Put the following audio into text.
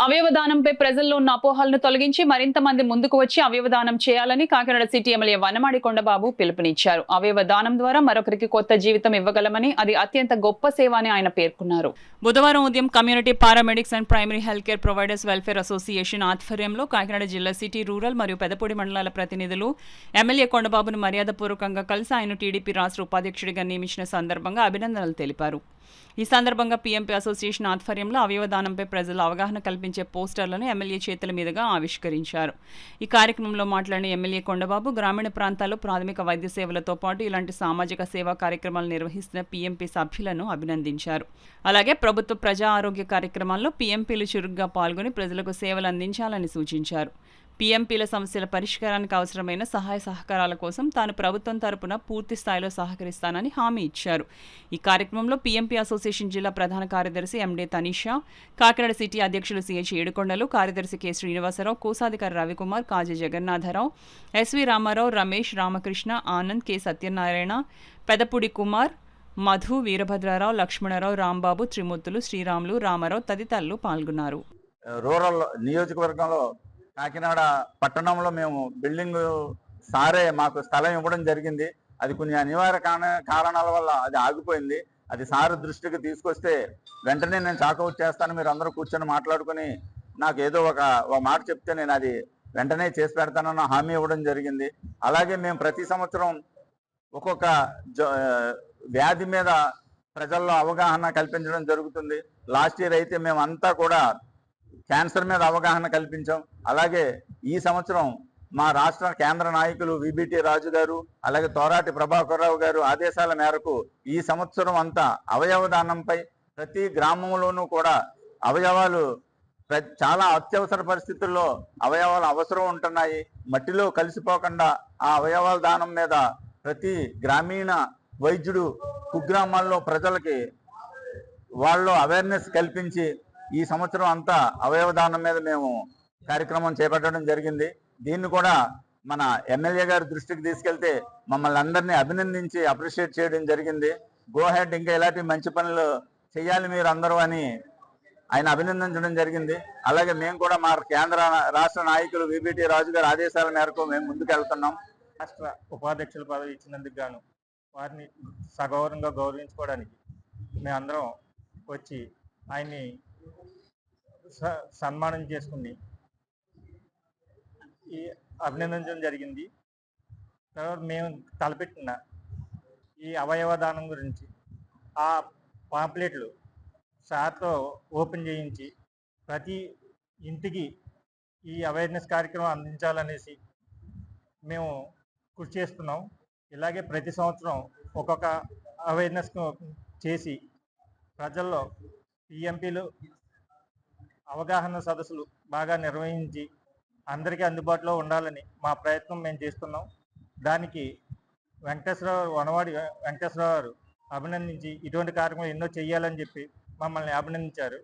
అవయవదానంపై ప్రజల్లో ఉన్న అపోహలను తొలగించి మరింత మంది ముందుకు వచ్చి అవయవదానం చేయాలని కాకినాడ సిటీ ఎమ్మెల్యే వనమాడి కొండబాబు పిలుపునిచ్చారు. అవయవదానం ద్వారా మరొకరికి కొత్త జీవితం ఇవ్వగలమని, అది అత్యంత గొప్ప సేవ అని ఆయన పేర్కొన్నారు. బుధవారం ఉదయం community paramedics and primary health care providers welfare association ఆధ్వర్యంలో కాకినాడ జిల్లా సిటీ, రూరల్ మరియు పెదపూడి మండలాల ప్రతినిధులు ఎమ్మెల్యే కొండబాబును మర్యాదపూర్వకంగా కలిసి ఆయన టీడీపీ రాష్ట్ర ఉపాధ్యక్షుడిగా నియమించిన సందర్భంగా అభినందనలు తెలిపారు. ఈ సందర్భంగా పీఎంపీ అసోసియేషన్ ఆధ్వర్యంలో అవయవదానంపై ప్రజలు అవగాహన కల్పించే పోస్టర్లను ఎమ్మెల్యే చేతుల మీదుగా ఆవిష్కరించారు. ఈ కార్యక్రమంలో మాట్లాడిన ఎమ్మెల్యే కొండబాబు గ్రామీణ ప్రాంతాల్లో ప్రాథమిక వైద్య సేవలతో పాటు ఇలాంటి సామాజిక సేవా కార్యక్రమాలు నిర్వహిస్తున్న పీఎంపీ సభ్యులను అభినందించారు. అలాగే ప్రభుత్వ ప్రజా ఆరోగ్య కార్యక్రమాల్లో పీఎంపీలు చురుగ్గా పాల్గొని ప్రజలకు సేవలు అందించాలని సూచించారు. పీఎంపీల సమస్యల పరిష్కారానికి అవసరమైన సహాయ సహకారాల కోసం తాను ప్రభుత్వం తరపున పూర్తి స్థాయిలో సహకరిస్తానని హామీ ఇచ్చారు. ఈ కార్యక్రమంలో పీఎంపీ అసోసియేషన్ జిల్లా ప్రధాన కార్యదర్శి ఎండే తనీషా, కాకినాడ సిటీ అధ్యక్షులు సిహెచ్ ఏడుకొండలు, కార్యదర్శి కె శ్రీనివాసరావు, కోశాధికారి రవికుమార్, కాజీ జగన్నాథరావు, ఎస్వి రామారావు, రమేష్, రామకృష్ణ, ఆనంద్, కె సత్యనారాయణ, పెదపుడి కుమార్, మధు, వీరభద్రారావు, లక్ష్మణరావు, రాంబాబు, త్రిమూర్తులు, శ్రీరాములు, రామారావు తదితరులు పాల్గొన్నారు. రూరల్ నియోజకవర్గంలో కాకినాడ పట్టణంలో మేము బిల్డింగ్ సారే మాకు స్థలం ఇవ్వడం జరిగింది. అది కొన్ని అనివార్య కారణాల వల్ల అది ఆగిపోయింది. అది సార్ దృష్టికి తీసుకొస్తే వెంటనే నేను చాకౌట్ చేస్తాను, మీరు అందరూ కూర్చొని మాట్లాడుకుని నాకు ఏదో ఒక మాట చెప్తే నేను అది వెంటనే చేసి పెడతానన్న హామీ ఇవ్వడం జరిగింది. అలాగే మేము ప్రతి సంవత్సరం ఒక్కొక్క వ్యాధి మీద ప్రజల్లో అవగాహన కల్పించడం జరుగుతుంది. లాస్ట్ ఇయర్ అయితే మేమంతా కూడా క్యాన్సర్ మీద అవగాహన కల్పించాం. అలాగే ఈ సంవత్సరం మా రాష్ట్ర కేంద్ర నాయకులు విబిటి రాజు గారు, అలాగే తోరాటి ప్రభాకర్రావు గారు ఆదేశాల మేరకు ఈ సంవత్సరం అంతా అవయవదానంపై ప్రతి గ్రామంలోనూ కూడా అవయవాలు చాలా అత్యవసర పరిస్థితుల్లో అవయవాలు అవసరం ఉంటున్నాయి. మట్టిలో కలిసిపోకుండా ఆ అవయవాల దానం మీద ప్రతి గ్రామీణ వైద్యుడు కుగ్రామాల్లో ప్రజలకి వాళ్ళు అవేర్నెస్ కల్పించి ఈ సంవత్సరం అంతా అవయవదానం మీద మేము కార్యక్రమం చేపట్టడం జరిగింది. దీన్ని కూడా మన ఎమ్మెల్యే గారి దృష్టికి తీసుకెళ్తే మమ్మల్ని అందరినీ అభినందించి అప్రిషియేట్ చేయడం జరిగింది. గో హెడ్, ఇంకా ఇలాంటి మంచి పనులు చేయాలి మీరు అందరూ అని ఆయన అభినందించడం జరిగింది. అలాగే మేము కూడా మా రాష్ట్ర నాయకులు విబిటి రాజు గారి ఆదేశాల మేరకు మేము ముందుకు వెళ్తున్నాం. రాష్ట్ర ఉపాధ్యక్షుల పదవి ఇచ్చినందుకు గాను వారిని సగౌరవంగా గౌరవించుకోవడానికి మేమందరం వచ్చి ఆయన్ని సన్మానం చేసుకుని ఈ అభినందించడం జరిగింది. తర్వాత మేము తలపెట్టిన ఈ అవయవదానం గురించి ఆ పాంప్లెట్లు సార్తో ఓపెన్ చేయించి ప్రతి ఇంటికి ఈ అవేర్నెస్ కార్యక్రమం అందించాలనేసి మేము కృషి చేస్తున్నాం. ఇలాగే ప్రతి సంవత్సరం ఒక్కొక్క అవేర్నెస్ చేసి ప్రజల్లో పిఎంపీలు అవగాహన సదస్సులు బాగా నిర్వహించి అందరికీ అందుబాటులో ఉండాలని మా ప్రయత్నం మేము చేస్తున్నాం. దానికి వనవాడి వెంకటేశ్వరరావు గారు అభినందించి ఇటువంటి కార్యక్రమాలు ఎన్నో చేయాలని చెప్పి మమ్మల్ని అభినందించారు.